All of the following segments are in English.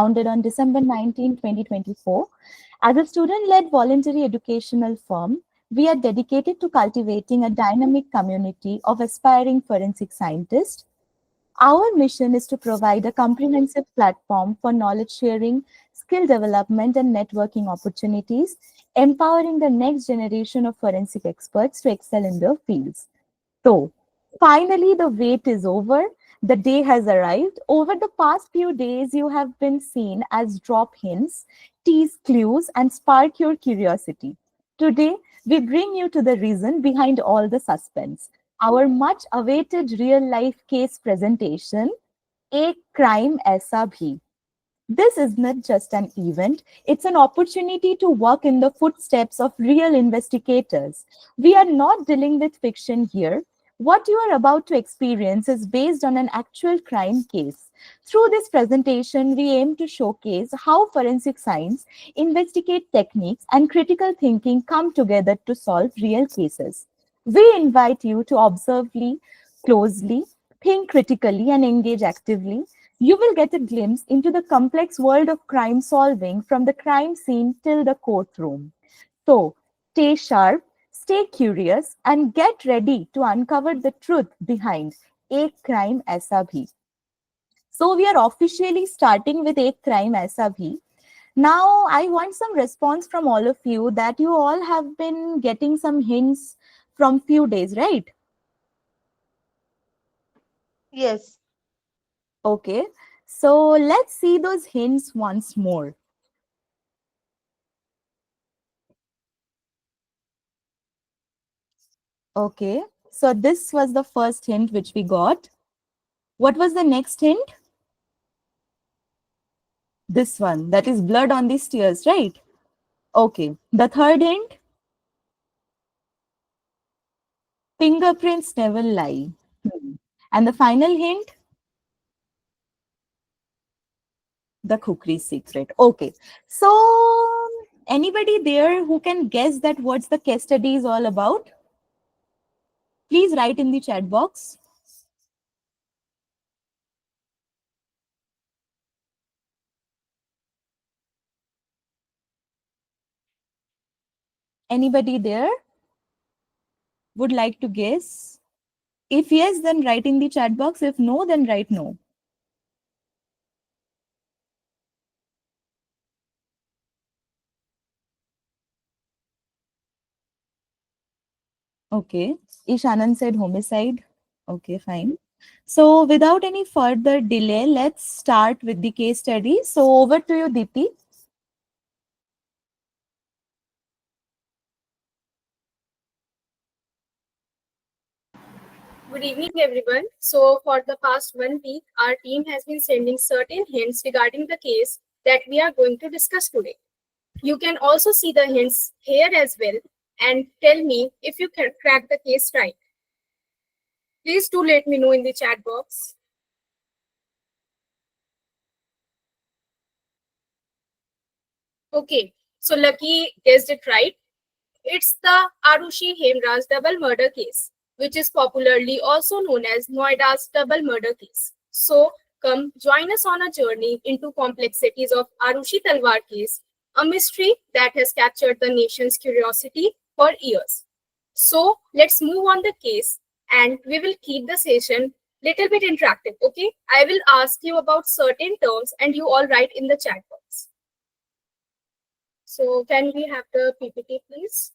founded on December 19, 2024. As a student-led voluntary educational firm, we are dedicated to cultivating a dynamic community of aspiring forensic scientists. Our mission is to provide a comprehensive platform for knowledge sharing, skill development, and networking opportunities, empowering the next generation of forensic experts to excel in their fields. So, finally, the wait is over. The day has arrived. Over the past few days, you have been seen as drop hints, tease clues, and spark your curiosity. Today, we bring you to the reason behind all the suspense. Our much awaited real life case presentation, A Crime Aisa Bhi. This is not just an event, it's an opportunity to walk in the footsteps of real investigators. We are not dealing with fiction here. What you are about to experience is based on an actual crime case. Through this presentation, we aim to showcase how forensic science, investigate techniques, and critical thinking come together to solve real cases. We invite you to observe closely, think critically, and engage actively. You will get a glimpse into the complex world of crime solving from the crime scene till the courtroom. So, stay sharp, stay curious, and get ready to uncover the truth behind Ek Crime Aisa Bhi. So, we are officially starting with Ek Crime Aisa Bhi. Now, I want some response from all of you that you all have been getting some hints from few days, right? Yes. Okay. So, let's see those hints once more. Okay, so this was the first hint which we got. What was the next hint? This one, that is blood on the stairs, right? Okay, the third hint, fingerprints never lie. Hmm. And the final hint, the cookery secret. Okay, so anybody there who can guess that what's the case study is all about? Please write in the chat box. Anybody there would like to guess? If yes, then write in the chat box. If no, then write no. Okay. Ishanan said homicide. Okay, fine. So without any further delay, let's start with the case study. So over to you, Deepti. Good evening, everyone. So, for the past 1 week, our team has been sending certain hints regarding the case that we are going to discuss today. You can also see the hints here as well and tell me if you can crack the case right. Please do let me know in the chat box. Okay, so Lucky guessed it right. It's the Aarushi Hemraj double murder case, which is popularly also known as Noida's double murder case. So, come join us on a journey into complexities of Aarushi Talwar case, a mystery that has captured the nation's curiosity for years. So, let's move on the case and we will keep the session little bit interactive, okay? I will ask you about certain terms and you all write in the chat box. So, can we have the PPT, please?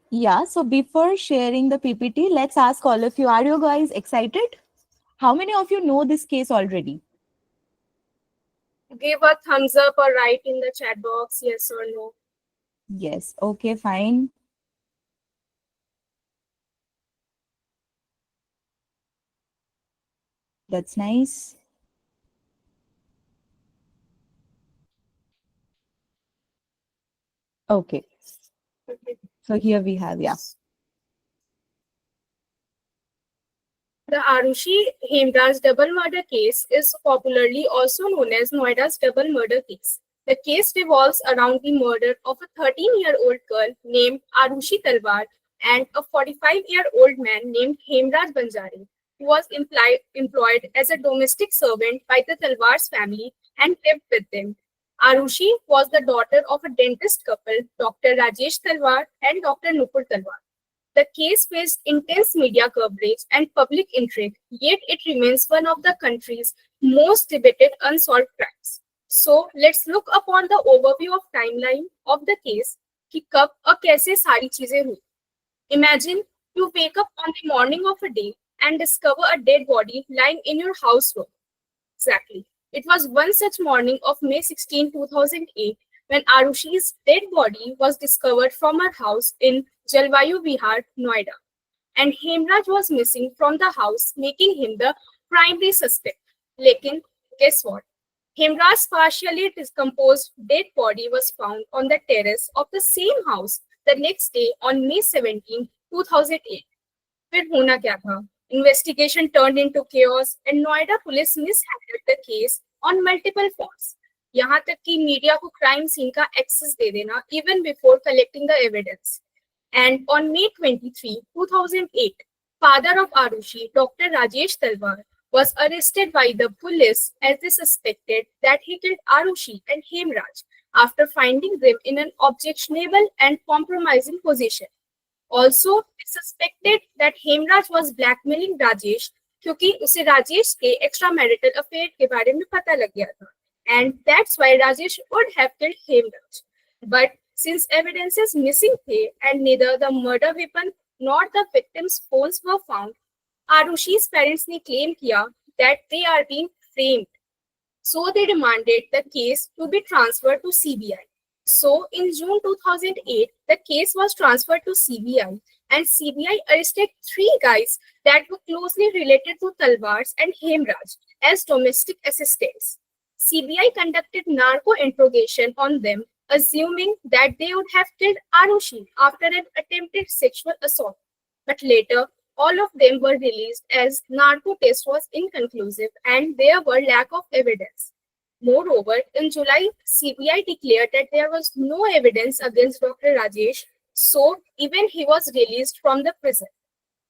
Yeah, so before sharing the PPT, let's ask all of you, are you guys excited? How many of you know this case already? Give a thumbs up or write in the chat box, yes or no. Yes. Okay, fine. That's nice. Okay. So here we have, yeah. The Aarushi Hemraj double murder case is popularly also known as Noida's double murder case. The case revolves around the murder of a 13-year-old girl named Aarushi Talwar and a 45-year-old man named Hemraj Banjari. who was employed as a domestic servant by the Talwar's family and lived with them. Aarushi was the daughter of a dentist couple, Dr. Rajesh Talwar and Dr. Nupur Talwar. The case faced intense media coverage and public intrigue, yet it remains one of the country's most debated unsolved crimes. So let's look upon the overview of timeline of the case कि कब और कैसे सारी चीजें हुई. Imagine you wake up on the morning of a day and discover a dead body lying in your house room. Exactly. It was one such morning of May 16, 2008 when Arushi's dead body was discovered from her house in Jalvayu Vihar, Noida. And Hemraj was missing from the house, making him the primary suspect. Lekin, guess what? Hemraj's partially decomposed dead body was found on the terrace of the same house the next day on May 17, 2008. फिर होना क्या था? Investigation turned into chaos and Noida police mishandled the case on multiple fronts. यहाँ तक कि media को crime scene का access दे देना even before collecting the evidence. And on May 23, 2008, father of Aarushi, Dr. Rajesh Talwar, was arrested by the police as they suspected that he killed Aarushi and Hemraj after finding them in an objectionable and compromising position. Also, it suspected that Hemraj was blackmailing Rajesh क्योंकि उसे राजेश के extramarital affair के बारे में पता लग गया था. And that's why Rajesh would have killed Hemraj. But since evidence is missing थे and neither the murder weapon nor the victim's phones were found, Arushi's parents ने claim किया that they are being framed. So they demanded the case to be transferred to CBI. So in June 2008, the case was transferred to CBI and CBI arrested 3 guys that were closely related to Talwars and Hemraj as domestic assistants. CBI conducted narco interrogation on them, assuming that they would have killed Aarushi after an attempted sexual assault. But later, all of them were released as narco test was inconclusive and there were lack of evidence. Moreover, in July, CBI declared that there was no evidence against Dr. Rajesh, so even he was released from the prison.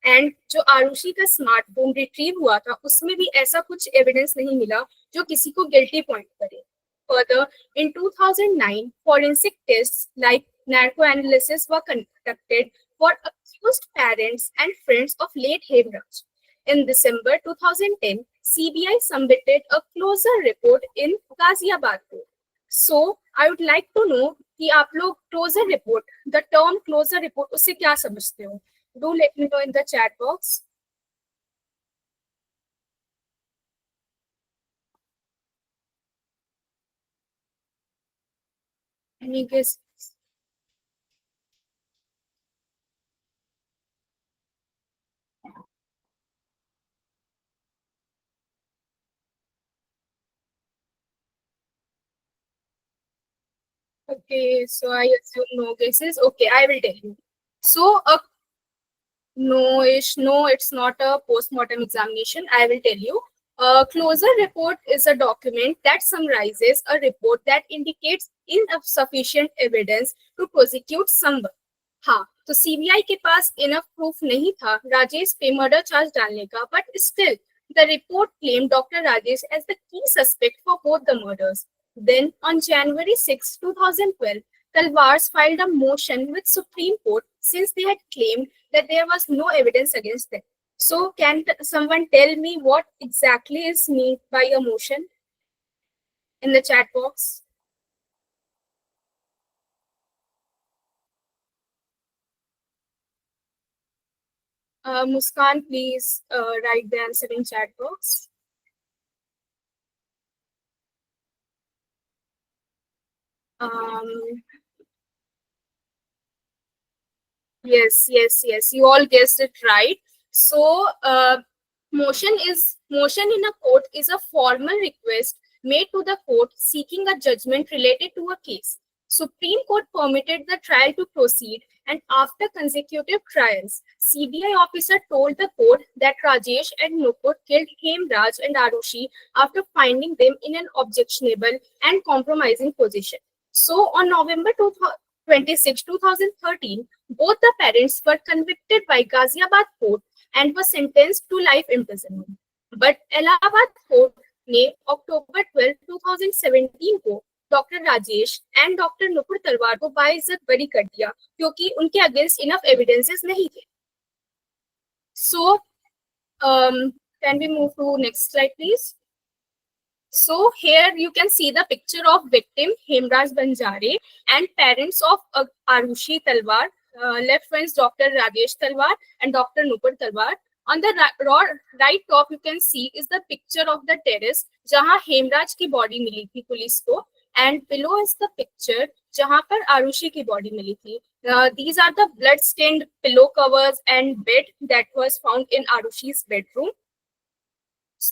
And जो आरुषि का smartphone retrieve हुआ था उसमें भी ऐसा कुछ evidence नहीं मिला जो किसी को गिल्टी पॉइंट करे. Further, in 2009, forensic tests like narcoanalysis were conducted for accused parents and friends of late Hemraj. In December 2010, CBI submitted a closer report in Ghaziabad court. So, I would like to know कि आप लोग closer report, the term closer report, उससे क्या समझते हो? Do let me know in the chat box. Any guess? Okay, so I assume no guesses. Okay, I will tell you. So, no, it's not a post-mortem examination. I will tell you. A closer report is a document that summarizes a report that indicates insufficient evidence to prosecute someone. हाँ, तो CBI के पास enough proof नहीं था राजेश पे murder charge डालने का, but still the report claimed Dr. Rajesh as the key suspect for both the murders. Then on January 6, 2012, Talwars filed a motion with Supreme Court since they had claimed that there was no evidence against them. So can someone tell me what exactly is meant by a motion in the chat box? Muskan, please write the answer in chat box. Yes. You all guessed it right. So, motion in a court is a formal request made to the court seeking a judgment related to a case. Supreme Court permitted the trial to proceed, and after consecutive trials, CBI officer told the court that Rajesh and Nupur killed Hemraj and Aarushi after finding them in an objectionable and compromising position. So, on November 26, 2013, both the parents were convicted by Ghaziabad court and was sentenced to life imprisonment. But Allahabad court ने अक्टूबर 12, 2017 को doctor Rajesh and doctor Nupur तलवार को बाइज्जत बरी कर दिया क्योंकि उनके against enough evidences नहीं थे. So, can we move to next slide, please? So here you can see the picture of victim Hemraj Banjare and parents of Aarushi Talwar. Left one is Dr. Rajesh Talwar and Dr. Nupur Talwar. On the right top you can see is the picture of the terrace जहाँ हेमराज की body मिली थी police को, and below is the picture जहाँ पर आरुषि की body मिली थी. These are the blood-stained pillow covers and bed that was found in Arushi's bedroom.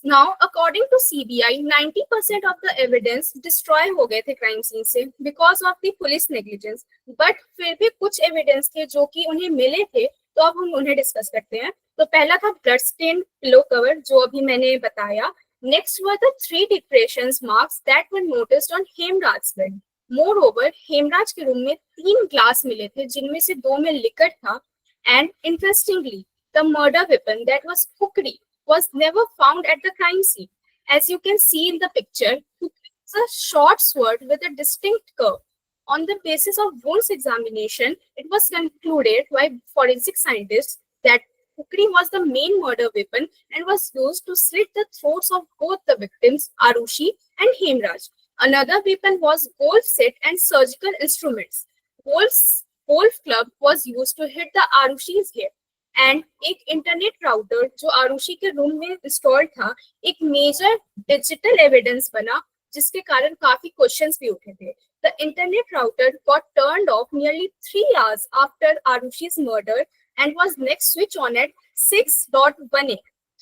Now, according to CBI, 90% of the evidence destroy हो गए थे crime scene से because of the police negligence. But फिर भी कुछ evidence थे जो कि उन्हें मिले थे, तो अब हम उन्हें discuss करते हैं. तो पहला था blood stained pillow cover जो अभी मैंने बताया. Next were the 3 depressions marks that were noticed on Hemraj's bed. Moreover, Hemraj के रूम में 3 ग्लास मिले थे जिनमें से 2 में लिक्विड था. And interestingly, the murder weapon that was kukri was never found at the crime scene. As you can see in the picture, it's a short sword with a distinct curve. On the basis of wounds examination, it was concluded by forensic scientists that kukri was the main murder weapon and was used to slit the throats of both the victims, Aarushi and Hemraj. Another weapon was golf set and surgical instruments. Golf club was used to hit the Arushi's head. And एक internet router जो आरुषि के room में install था एक major digital evidence बना जिसके कारण काफी क्वेश्चंस भी उठे थे. The internet router got turned off nearly 3 hours after Aarushi's murder and was next switched on at 6:18.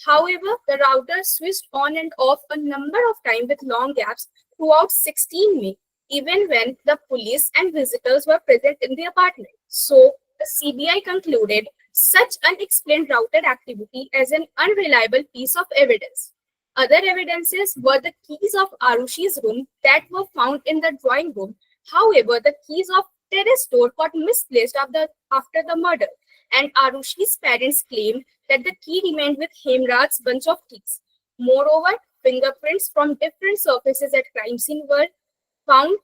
However, the router switched on and off a number of times with long gaps throughout 16 May, even when the police and visitors were present in the apartment. So, the CBI concluded such unexplained router activity as an unreliable piece of evidence. Other evidences were the keys of Arushi's room that were found in the drawing room. However, the keys of terrace door got misplaced after the murder, and Arushi's parents claimed that the key remained with Hemraj's bunch of keys. Moreover, fingerprints from different surfaces at crime scene were found,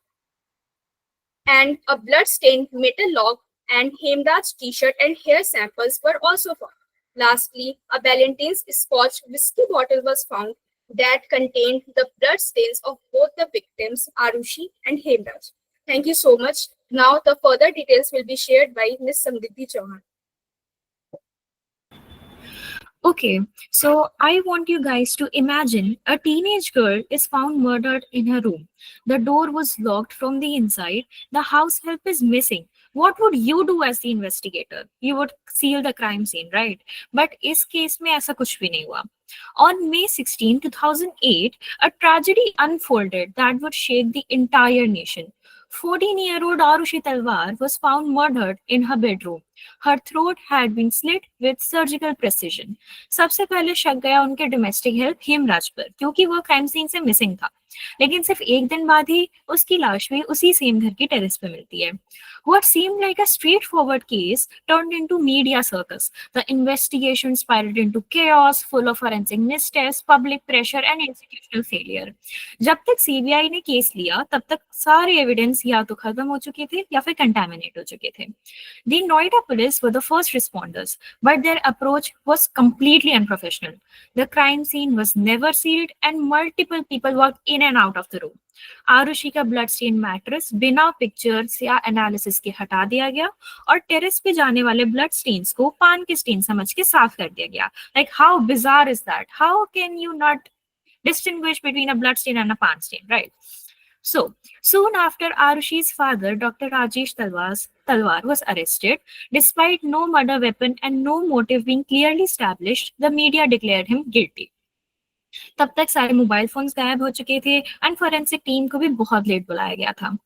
and a blood-stained metal log and Hemraj's t-shirt and hair samples were also found. Lastly, a Ballantine's Scotch whiskey bottle was found that contained the blood stains of both the victims, Aarushi and Hemraj. Thank you so much. Now, the further details will be shared by Ms. Samriddhi Chauhan. Okay, so I want you guys to imagine a teenage girl is found murdered in her room. The door was locked from the inside. The house help is missing. What would you do as the investigator? You would seal the crime scene, right? But इस case में ऐसा कुछ भी नहीं हुआ. On May 16, 2008, a tragedy unfolded that would shake the entire nation. 14-year-old Aarushi Talwar was found murdered in her bedroom. Her throat had been slit with surgical precision. सबसे पहले शक गया उनके डोमेस्टिक हेल्प हेमराज पर क्योंकि वो क्राइम सीन से missing था. लेकिन सिर्फ एक दिन बाद ही उसकी लाश भी उसी सेम घर की टेरेस पे मिलती है. What seemed like a straightforward case turned into media circus. The investigation spiraled into chaos, full of forensic mistests, public pressure, and institutional failure. जब तक सीबीआई ने केस लिया, तब तक सारे एविडेंस या तो खत्म हो चुके थे या फिर कंटामिनेट हो चुके थे. The Noida police were the first responders, but their approach was completely unprofessional. The crime scene was never sealed, and multiple people walked in and out of the room. Arushi का ब्लड स्टेन मैट्रेस बिना pictures या analysis के हटा दिया गया और terrace पे जाने वाले ब्लड स्टेन्स को पान के स्टेन समझ के साफ कर दिया गया. Like how bizarre is that? How can you not distinguish between a blood stain and a pan stain, right? So, soon after Arushi's father, Dr. Rajesh Talwar was arrested. Despite no murder weapon and no motive being clearly established, the media declared him guilty. तब तक सारे mobile phones गायब हो चुके थे and forensic team को भी बहुत लेट बुलाया गया था.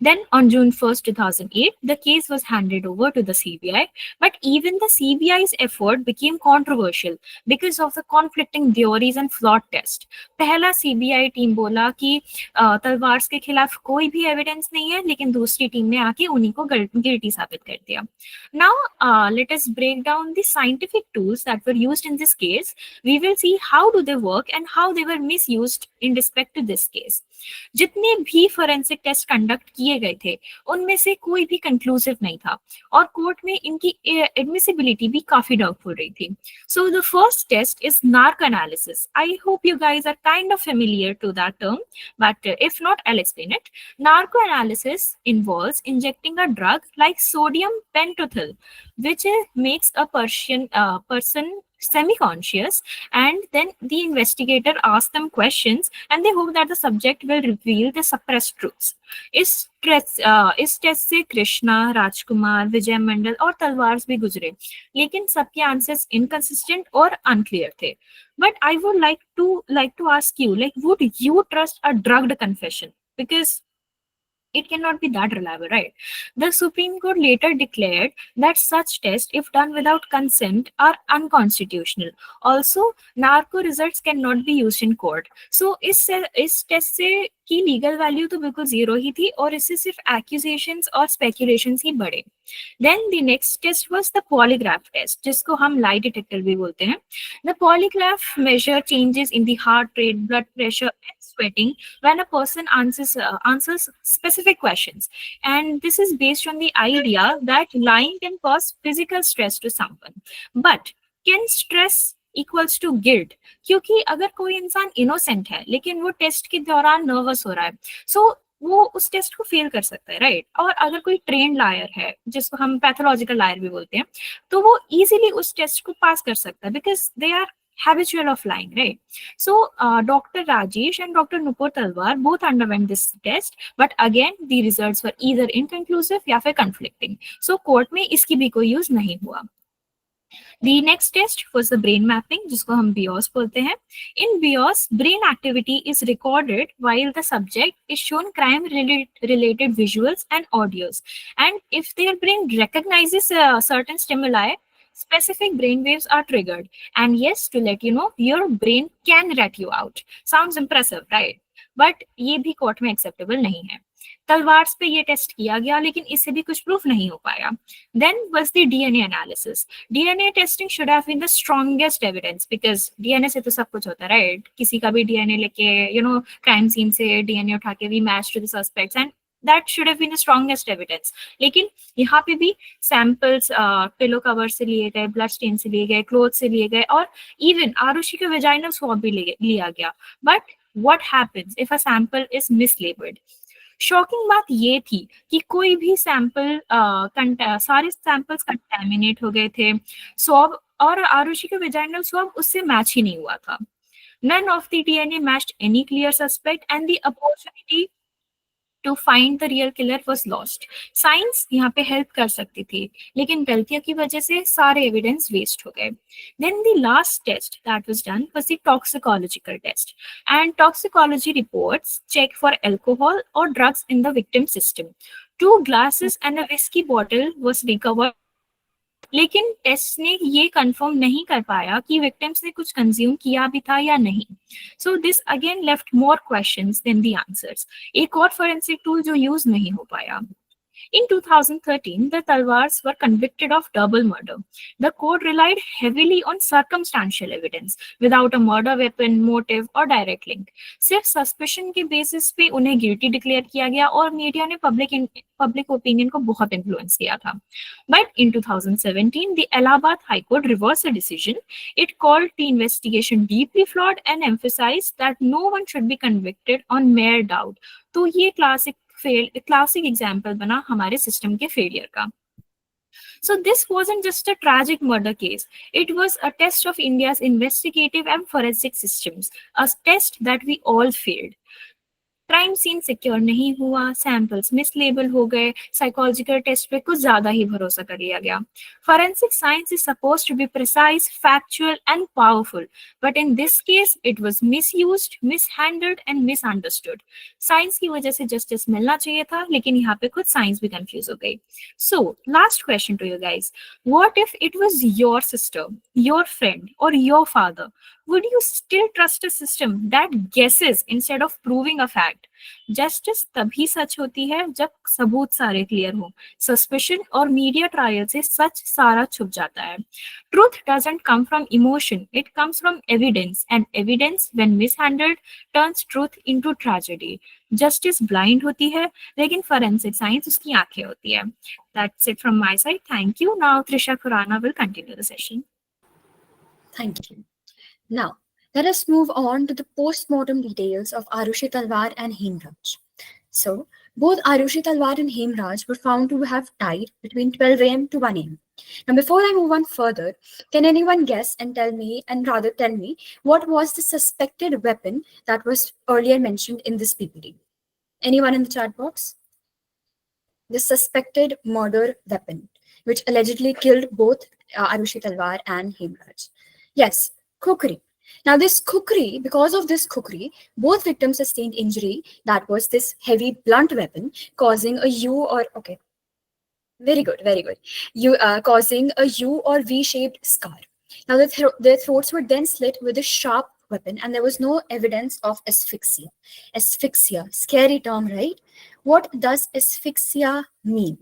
Then on June 1st, 2008, the case was handed over to the CBI, but even the CBI's effort became controversial because of the conflicting theories and flawed test. पहला CBI team बोला कि तलवार के खिलाफ कोई भी एविडेंस नहीं है, लेकिन दूसरी टीम ने आके उन्हीं को गिल्टी साबित कर दिया. Now, let us break down the scientific tools that were used in this case. We will see how do they work and how they were misused in respect to this case. जितने भी forensic test conduct किए गए थे उनमें से कोई भी conclusive नहीं था और कोर्ट में इनकी एडमिसिबिलिटी भी काफी डाउटफुल रही थी. So the first test is narco analysis. I hope you guys are kind of familiar to that term, but if not, I'll explain it. Narcoanalysis involves injecting a drug like sodium pentothal, which makes a person semi-conscious, and then the investigator asks them questions and they hope that the subject will reveal the suppressed truths. इस test से कृष्णा, राजकुमार, विजय मंडल और तलवार भी गुजरे, लेकिन सबके answers inconsistent और unclear थे. But I would like to ask you, like, would you trust a drugged confession? Because it cannot be that reliable, right? The Supreme Court later declared that such tests, if done without consent, are unconstitutional. Also, narco results cannot be used in court. So, इस test से की legal value तो बिल्कुल zero ही थी और इससे सिर्फ accusations और स्पेकुलेशंस ही बढ़े. Then the next test was the polygraph test, जिसको हम lie detector भी बोलते हैं. The polygraph measure changes in the heart rate, blood pressure, and sweating when a person answers specific questions. And this is based on the idea that lying can cause physical stress to someone. But can stress equals to guilt? क्योंकि अगर कोई इंसान innocent है लेकिन वो test के दौरान nervous हो रहा है, सो वो उस टेस्ट को फेल कर सकता है, राइट? और अगर कोई ट्रेन लायर है, जिसको हम पैथोलॉजिकल लायर भी बोलते हैं, तो वो इजीली उस टेस्ट को पास कर सकता है because they are habitual of lying, right? So Dr. Rajesh and Dr. Nupur Talwar both underwent this test, but again the results were either inconclusive या फिर conflicting. So court में इसकी भी कोई use नहीं हुआ. The next test was the brain mapping, जिसको हम BIOS बोलते हैं. In BIOS, brain activity is recorded while the subject is shown crime-related visuals and audios. And if their brain recognizes certain stimuli, specific brain waves are triggered. And yes, to let you know, your brain can rat you out. Sounds impressive, right? But ये भी court में acceptable नहीं है. तलवार पे ये test किया गया लेकिन इससे भी कुछ प्रूफ नहीं हो पाया. Then was the DNA analysis. DNA testing should have been the strongest evidence because DNA से तो सब कुछ होता है, right? किसी का भी DNA लेके crime scene से DNA उठा के we match to the suspects and that should have been the strongest evidence. लेकिन यहाँ पे भी samples pillow cover से लिए गए, blood stain से लिए गए, clothes से लिए गए और even आरुषि के vaginal swab भी लिया गया. But what happens if a sample is mislabeled? Shocking बात ये थी कि कोई भी सैंपल सारे सैंपल्स कंटेमिनेट हो गए थे. स्वैब और आरुषि के वेजाइनल स्वैब उससे मैच ही नहीं हुआ था. None of the DNA matched any clear suspect and the opportunity to find the real killer was lost. Science यहाँ पे हेल्प कर सकती थी लेकिन गलतियों की वजह से सारे एविडेंस वेस्ट हो गए. Then the last test that was done was the toxicological test. And toxicology reports check for alcohol or drugs in the victim system. 2 glasses and a whiskey bottle was recovered. लेकिन test ने ये confirm नहीं कर पाया कि victims ने कुछ consume किया भी था या नहीं. So this again left more questions than the answers. एक और फोरेंसिक टूल जो यूज नहीं हो पाया. In 2013, the Talwars were convicted of double murder. The court relied heavily on circumstantial evidence without a murder weapon, motive or direct link. सिर्फ suspicion के basis पे उन्हें guilty declare किया गया और मीडिया ने public opinion को बहुत influence किया था. But in 2017, the Allahabad High Court reversed the decision. It called the investigation deeply flawed and emphasized that no one should be convicted on mere doubt. तो ये classic example बना हमारे system के failure का. So this wasn't just a tragic murder case. It was a test of India's investigative and forensic systems, a test that we all failed. Crime scene secure नहीं हुआ, samples मिसलेबल हो गए, psychological test पे कुछ ज्यादा ही भरोसा कर लिया गया. Forensic science is supposed to be precise, factual, and powerful, but in this case, it was misused, mishandled, and misunderstood. Science की वजह से जस्टिस मिलना चाहिए था, लेकिन यहाँ पे खुद साइंस भी कंफ्यूज हो गई. So, last question to you guys. What if it was your sister, your friend, or your father? Would you still trust a system that guesses instead of proving a fact? Justice तभी सच होती है जब सबूत सारे clear हो. Suspicion और media trial से सच सारा छुप जाता है. Truth doesn't come from emotion, it comes from evidence, and evidence when mishandled turns truth into tragedy. Justice blind होती है, लेकिन फोरेंसिक साइंस उसकी आंखें होती है. That's it from my side. Thank you. Now Trisha Khurana will continue the session. Thank you. Now, let us move on to the post-mortem details of Aarushi Talwar and Hemraj. So, both Aarushi Talwar and Hemraj were found to have died between 12 a.m. to 1 a.m. Now, before I move on further, can anyone guess and tell me what was the suspected weapon that was earlier mentioned in this PPT? Anyone in the chat box? The suspected murder weapon, which allegedly killed both Aarushi Talwar and Hemraj. Yes, kukri. Now, because of this kukri, both victims sustained injury that was this heavy blunt weapon causing a U or, okay, very good, causing a U or V-shaped scar. Now, their throats were then slit with a sharp weapon, and there was no evidence of asphyxia. Asphyxia, scary term, right? What does asphyxia mean?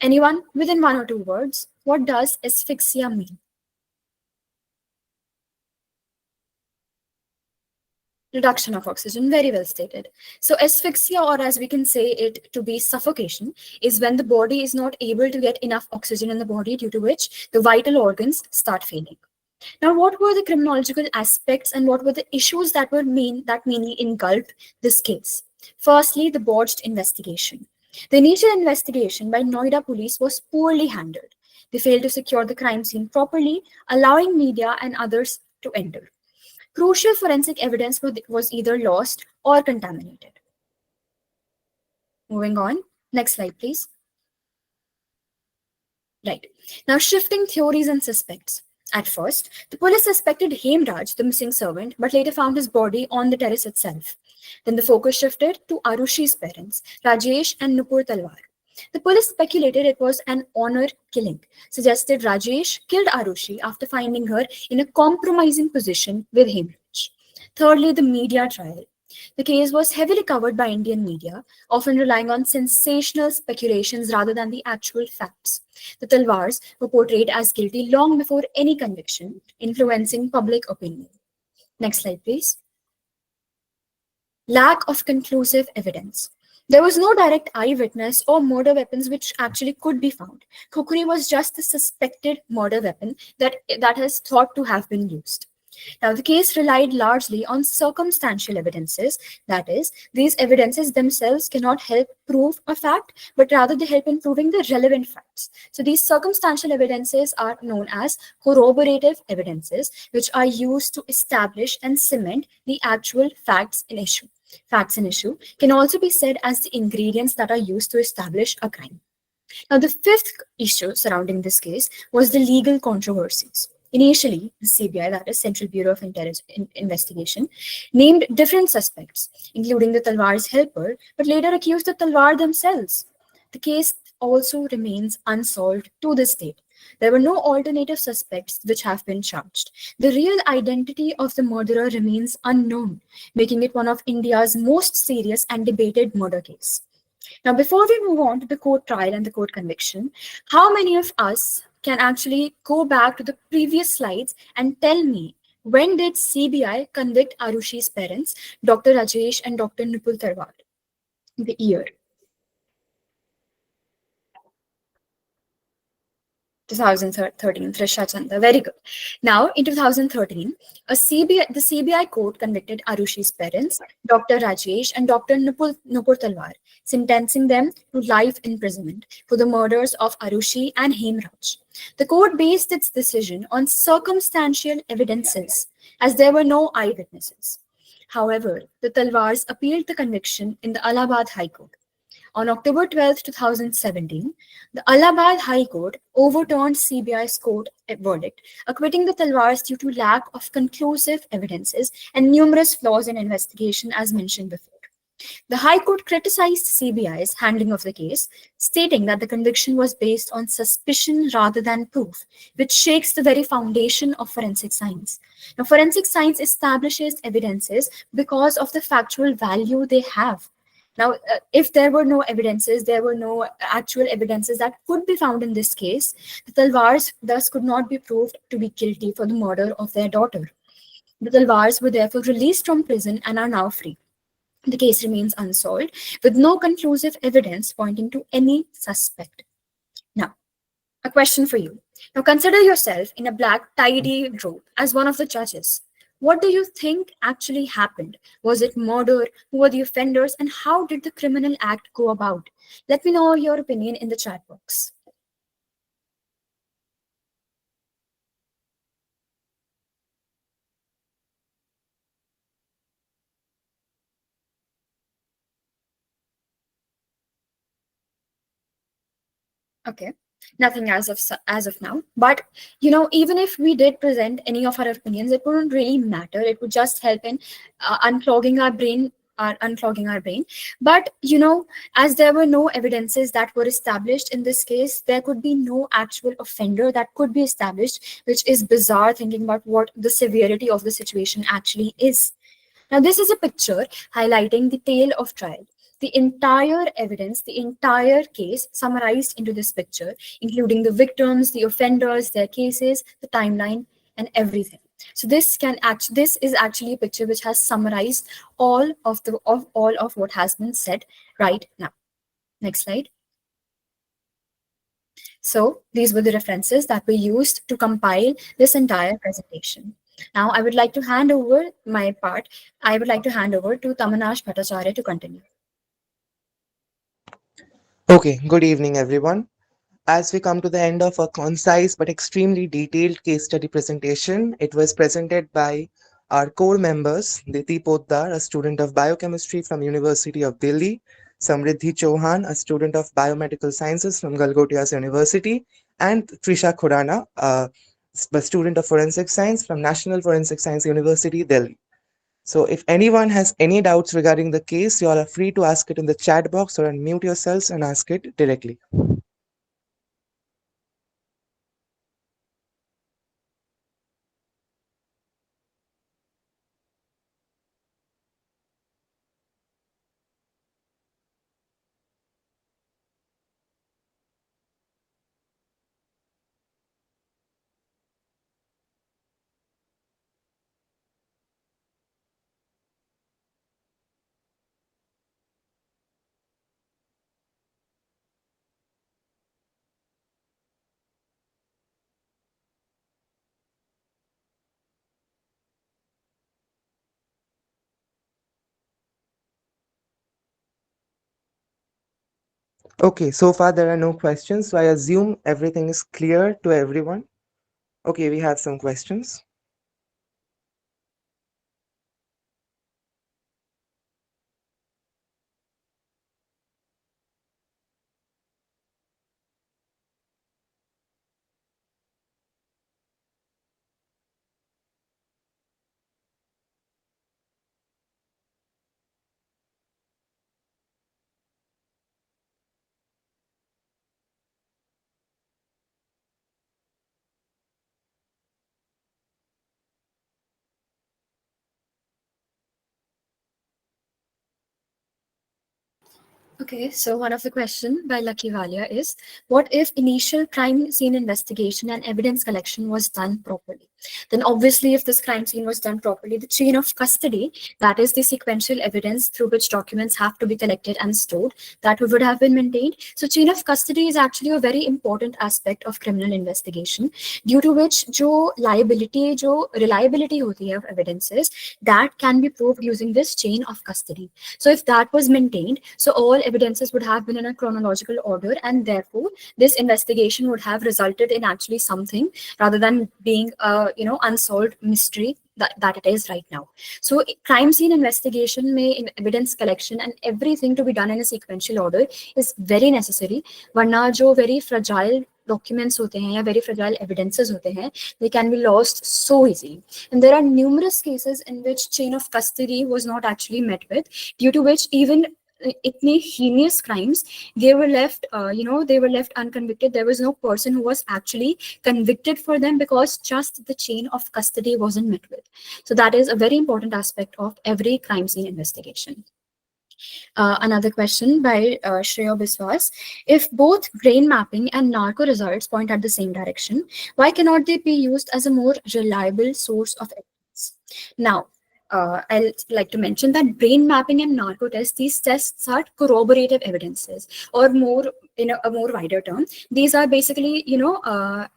Anyone within one or two words? What does asphyxia mean? Reduction of oxygen, very well stated. So asphyxia, or as we can say it to be suffocation, is when the body is not able to get enough oxygen in the body, due to which the vital organs start failing. Now, what were the criminological aspects and what were the issues that mainly engulfed this case? Firstly, the botched investigation. The initial investigation by Noida police was poorly handled. They failed to secure the crime scene properly, allowing media and others to enter. Crucial forensic evidence was either lost or contaminated. Moving on. Next slide, please. Right. Now, shifting theories and suspects. At first, the police suspected Hemraj, the missing servant, but later found his body on the terrace itself. Then the focus shifted to Aarushi's parents, Rajesh and Nupur Talwar. The police speculated it was an honor killing, suggested Rajesh killed Aarushi after finding her in a compromising position with Hemraj. Thirdly, the media trial. The case was heavily covered by Indian media, often relying on sensational speculations rather than the actual facts. The Talwars were portrayed as guilty long before any conviction, influencing public opinion. Next slide, please. Lack of conclusive evidence. There was no direct eyewitness or murder weapons which actually could be found. Kukri was just the suspected murder weapon that is thought to have been used. Now, the case relied largely on circumstantial evidences. That is, these evidences themselves cannot help prove a fact, but rather they help in proving the relevant facts. So these circumstantial evidences are known as corroborative evidences, which are used to establish and cement the actual facts in issue. Facts in issue can also be said as the ingredients that are used to establish a crime. Now, the fifth issue surrounding this case was the legal controversies. Initially, the CBI, that is Central Bureau of Investigation, named different suspects, including the Talwar's helper, but later accused the Talwar themselves. The case also remains unsolved to this date. There were no alternative suspects which have been charged. The real identity of the murderer remains unknown, making it one of India's most serious and debated murder cases. Now, before we move on to the court trial and the court conviction, how many of us can actually go back to the previous slides and tell me, when did CBI convict Aarushi's parents, Dr. Rajesh and Dr. Nupur Talwar? The year. 2013, Trisha Chanda, very good. Now, in 2013, the CBI court convicted Aarushi's parents, Dr. Rajesh and Dr. Nupur Talwar, sentencing them to life imprisonment for the murders of Aarushi and Hemraj. The court based its decision on circumstantial evidences, as there were no eyewitnesses. However, the Talwars appealed the conviction in the Allahabad High Court. On October 12, 2017, the Allahabad High Court overturned CBI's court verdict, acquitting the Talwars due to lack of conclusive evidences and numerous flaws in investigation, as mentioned before. The High Court criticized CBI's handling of the case, stating that the conviction was based on suspicion rather than proof, which shakes the very foundation of forensic science. Now, forensic science establishes evidences because of the factual value they have. Now, if there were no evidences, there were no actual evidences that could be found in this case, the Talwars thus could not be proved to be guilty for the murder of their daughter. The Talwars were therefore released from prison and are now free. The case remains unsolved, with no conclusive evidence pointing to any suspect. Now, a question for you. Now, consider yourself in a black, tidy robe as one of the judges. What do you think actually happened? Was it murder? Who were the offenders? And how did the criminal act go about? Let me know your opinion in the chat box. Okay, nothing as of now. But even if we did present any of our opinions, it wouldn't really matter. It would just help in unclogging our brain. But as there were no evidences that were established in this case, there could be no actual offender that could be established, which is bizarre thinking about what the severity of the situation actually is. Now, this is a picture highlighting the tale of trial. The entire evidence, the entire case summarized into this picture, including the victims, the offenders, their cases, the timeline, and everything. So this is actually a picture which has summarized all of what has been said right now. Next slide. So these were the references that were used to compile this entire presentation. Now I would like to hand over my part. I would like to hand over to Tamanash Bhattacharya to continue. Okay, good evening, everyone. As we come to the end of a concise but extremely detailed case study presentation, it was presented by our core members, Diti Poddar, a student of biochemistry from University of Delhi, Samriddhi Chauhan, a student of biomedical sciences from Galgotias University, and Trisha Khurana, a student of forensic science from National Forensic Science University, Delhi. So if anyone has any doubts regarding the case, you all are free to ask it in the chat box or unmute yourselves and ask it directly. Okay, so far there are no questions, so I assume everything is clear to everyone. Okay, we have some questions. Okay, so one of the questions by Lucky Valia is, what if initial crime scene investigation and evidence collection was done properly? Then obviously, if this crime scene was done properly, the chain of custody, that is the sequential evidence through which documents have to be collected and stored, that would have been maintained. So chain of custody is actually a very important aspect of criminal investigation, due to which jo reliability hoti hai of evidences, that can be proved using this chain of custody. So if that was maintained, so all evidences would have been in a chronological order, and therefore this investigation would have resulted in actually something rather than being a unsolved mystery that it is right now. So crime scene investigation may in evidence collection and everything to be done in a sequential order is very necessary. वरना जो very fragile documents होते हैं या very fragile evidences होते हैं, they can be lost so easily. And there are numerous cases in which chain of custody was not actually met with, due to which even itne heinous crimes, they were left they were left unconvicted. There was no person who was actually convicted for them because just the chain of custody wasn't met with. So that is a very important aspect of every crime scene investigation. Another question by Shreya Biswas. If both brain mapping and narco results point at the same direction, why cannot they be used as a more reliable source of evidence? Now, I'll like to mention that brain mapping and narco tests, these tests are corroborative evidences, or more in a more wider term, these are basically,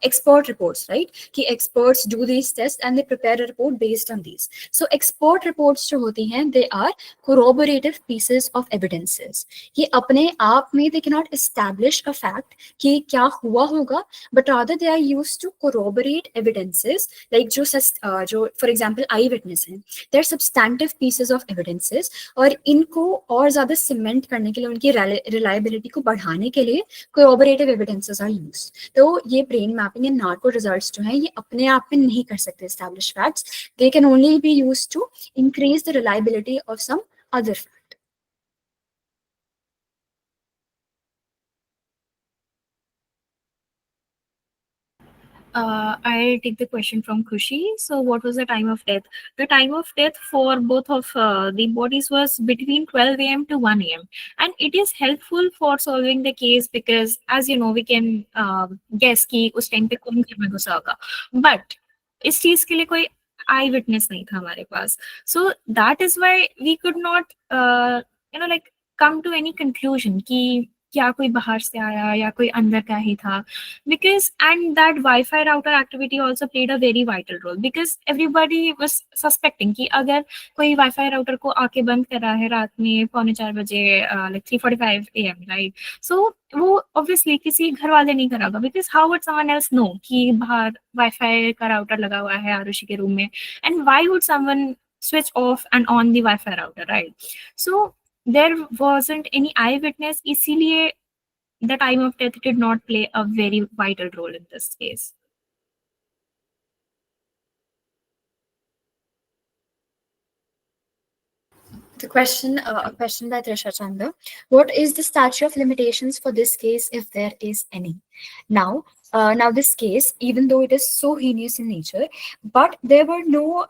expert reports, right? Ki experts do these tests and they prepare a report based on these. So expert reports jo hoti hain, they are corroborative pieces of evidences. Ye apne aap mein they cannot establish a fact ki kya hua hoga, but rather they are used to corroborate evidences, like jo for example eyewitness hain, they're substantive pieces of evidences, और इनको और ज़्यादा cement करने के लिए, उनकी reliability को बढ़ाने के लिए corroborative evidences are used. तो ये brain mapping and narco results जो हैं, ये अपने आप में नहीं कर सकते established facts. They can only be used to increase the reliability of some other fact. I take the question from Khushi. So, what was the time of death? The time of death for both of the bodies was between 12 a.m. to 1 a.m. And it is helpful for solving the case because, as you know, we can guess कि उस time पे कौन घर में घुसा होगा. But इस चीज के लिए कोई आई विटनेस नहीं था हमारे पास. So that is why we could not, like come to any conclusion कि क्या कोई बाहर से आया या कोई अंदर का ही था, because and that Wi-Fi router activity also played a very vital role because everybody was suspecting कि अगर कोई Wi-Fi router को आके बंद कर रहा है रात में 3:45 बजे, like 3:45 a.m. right, so वो obviously किसी घर वाले नहीं करागा because how would someone else know कि बाहर Wi-Fi का router लगा हुआ है आरुषि के रूम में, and why would someone switch off and on the Wi-Fi router, right? So there wasn't any eyewitness, इसीलिए the time of death did not play a very vital role in this case. A question by Trisha Chanda. What is the statute of limitations for this case, if there is any? Now this case, even though it is so heinous in nature, but there were no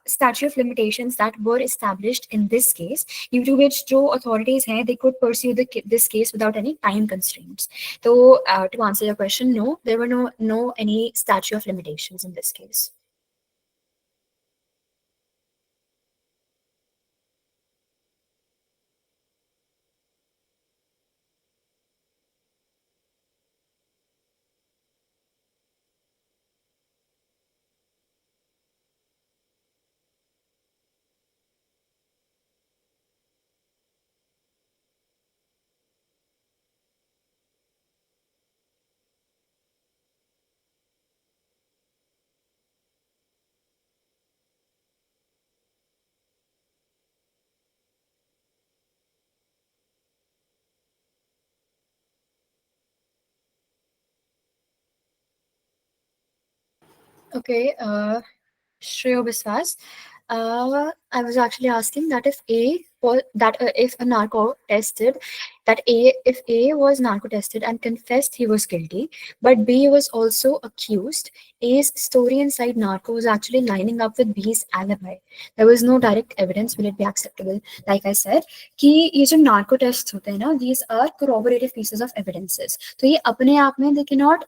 statute of limitations that were established in this case, due to which jo authorities hai, they could pursue this case without any time constraints. So to answer your question, no, there were no any statute of limitations in this case. Okay, Shreya Biswas. I was actually asking that if if a narco tested, if A was narco tested and confessed he was guilty, but B was also accused, A's story inside narco was actually lining up with B's alibi. There was no direct evidence. Will it be acceptable? Like I said, कि ये जो narco tests होते हैं ना, these are corroborative pieces of evidences. तो ये अपने आप में they cannot,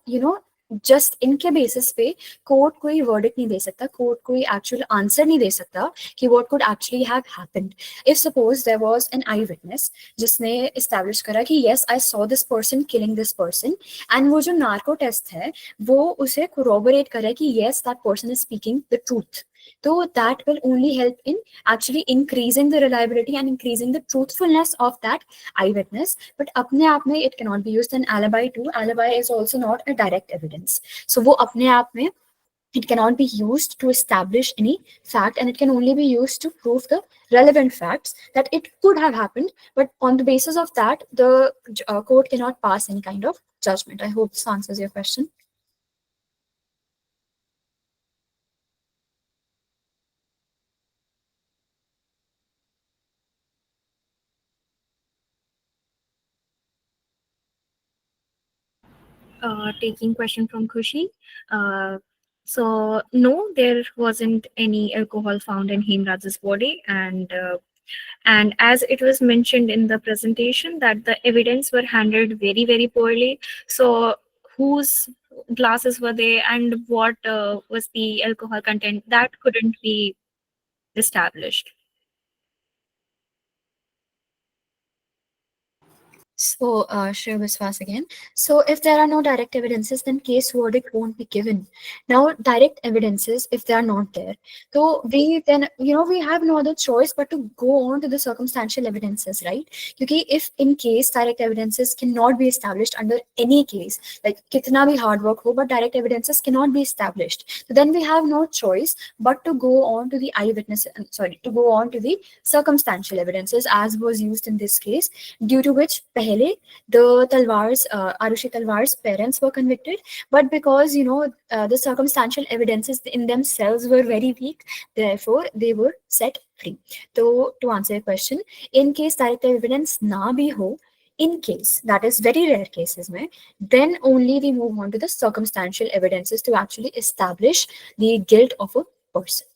just इनके बेसिस पे कोर्ट कोई वर्डिक्ट नहीं दे सकता, कोर्ट कोई एक्चुअल आंसर नहीं दे सकता कि what could actually have happened. If suppose there was an eyewitness जिसने एस्टैब्लिश करा कि yes I saw this person killing this person, and वो जो नार्को टेस्ट है वो उसे कोरोबोरेट करे कि yes that person is speaking the truth, so that will only help in actually increasing the reliability and increasing the truthfulness of that eyewitness. But apne aap mein it cannot be used. And alibi too, alibi is also not a direct evidence. So wo apne aap mein It cannot be used to establish any fact, and it can only be used to prove the relevant facts that it could have happened. But on the basis of that, the court cannot pass any kind of judgment. I hope this answers your question. Taking question from Khushi. Uh, so no, there wasn't any alcohol found in Hemraj's body, and as it was mentioned in the presentation that the evidence were handled very very poorly. So whose glasses were they, and what was the alcohol content, that couldn't be established. So, Shreya Biswas again. So, if there are no direct evidences, then case verdict won't be given. Now, direct evidences, if they are not there, so we then, we have no other choice but to go on to the circumstantial evidences, right? Because if in case direct evidences cannot be established under any case, like kitna bhi hard work ho, but direct evidences cannot be established. So then we have no choice but to go on to the to go on to the circumstantial evidences as was used in this case, due to which Aarushi Talwar's parents were convicted, but because the circumstantial evidences in themselves were very weak, therefore they were set free. So to answer your question, in case direct evidence na bhi ho, in case, that is very rare cases mein, then only we move on to the circumstantial evidences to actually establish the guilt of a person.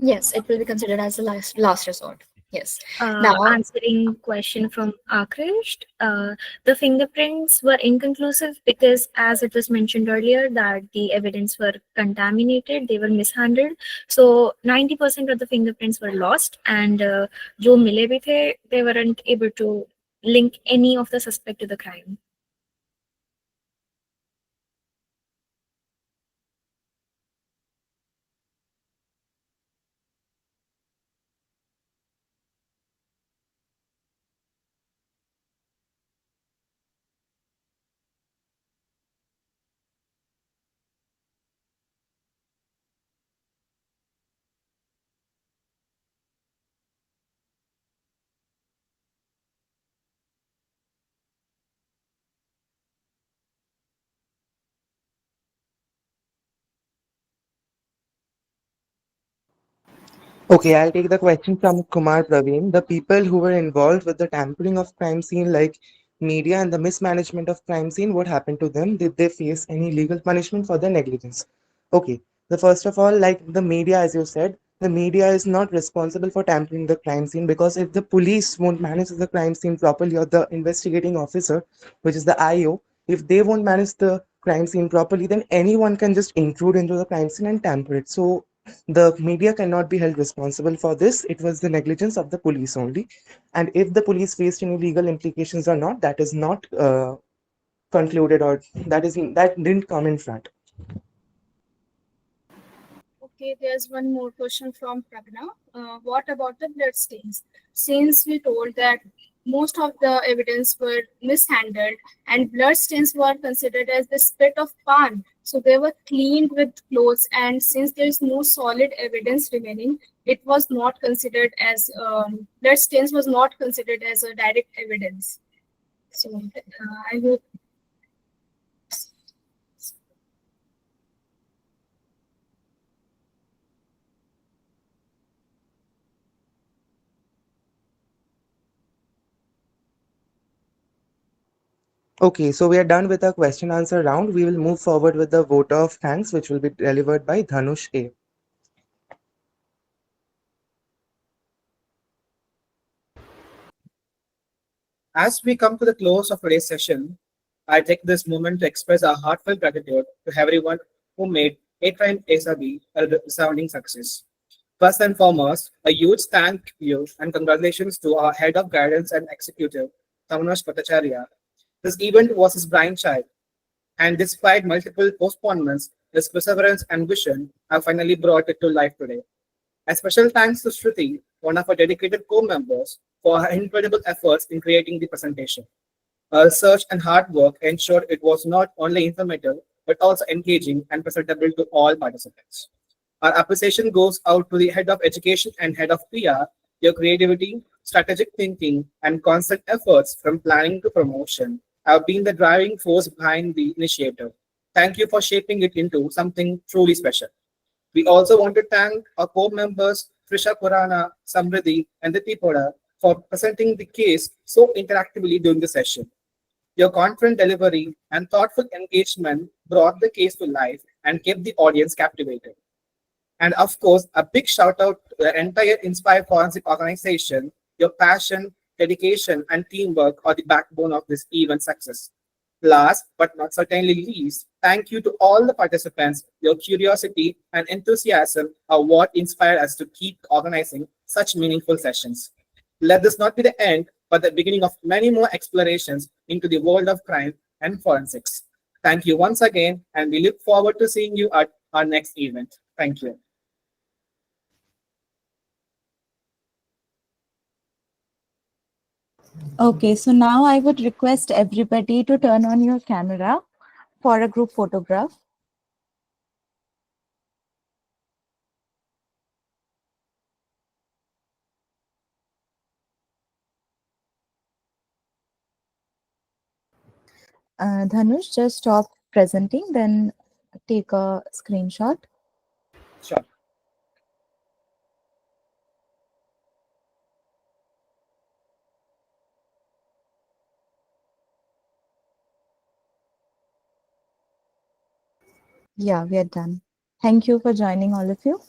Yes, it will be considered as a last resort. Yes. Now, Answering question from Akrish, the fingerprints were inconclusive because, as it was mentioned earlier, that the evidence were contaminated, they were mishandled. So 90% of the fingerprints were lost, and jo mile bhi the, they weren't able to link any of the suspect to the crime. Okay, I'll take the question from Kumar Praveen. The people who were involved with the tampering of crime scene, like media and the mismanagement of crime scene, what happened to them? Did they face any legal punishment for their negligence? Okay, the first of all, like the media, as you said, the media is not responsible for tampering the crime scene, because if the police won't manage the crime scene properly, or the investigating officer, which is the IO, if they won't manage the crime scene properly, then anyone can just intrude into the crime scene and tamper it. So the media cannot be held responsible for this. It was the negligence of the police only. And if the police faced any legal implications or not, that is not concluded, or that didn't come in front. Okay, there's one more question from Pragna. What about the blood stains? Since we told that most of the evidence were mishandled and blood stains were considered as the spit of pan, so they were cleaned with clothes, and since there is no solid evidence remaining, it was not considered as blood stains was not considered as a direct evidence. So I hope. Okay, so we are done with our question answer round. We will move forward with the vote of thanks, which will be delivered by Dhanush A. As we come to the close of today's session, I take this moment to express our heartfelt gratitude to everyone who made Crime Aisa Bhi a resounding success. First and foremost, a huge thank you and congratulations to our head of guidance and executive, Tamanesh Bhattacharya. This event was his brainchild, and despite multiple postponements, his perseverance and vision have finally brought it to life today. A special thanks to Shruti one of our dedicated co-members, for her incredible efforts in creating the presentation. Her research and hard work ensured it was not only informative, but also engaging and presentable to all participants. Our appreciation goes out to the head of education and head of PR. Your creativity, strategic thinking, and constant efforts from planning to promotion have been the driving force behind the initiative. Thank you for shaping it into something truly special. We also want to thank our core members Trisha Purana, Samriddhi, and Diti Poda for presenting the case so interactively during the session. Your confident delivery and thoughtful engagement brought the case to life and kept the audience captivated. And of course, a big shout out to the entire Inspire Forensic organization. Your passion, dedication, and teamwork are the backbone of this event success. Last but not certainly least, thank you to all the participants. Your curiosity and enthusiasm are what inspire us to keep organizing such meaningful sessions. Let this not be the end, but the beginning of many more explorations into the world of crime and forensics. Thank you once again, and we look forward to seeing you at our next event. Thank you. Okay, so now I would request everybody to turn on your camera for a group photograph. Dhanush, just stop presenting, then take a screenshot. Sure. Yeah, we are done. Thank you for joining, all of you.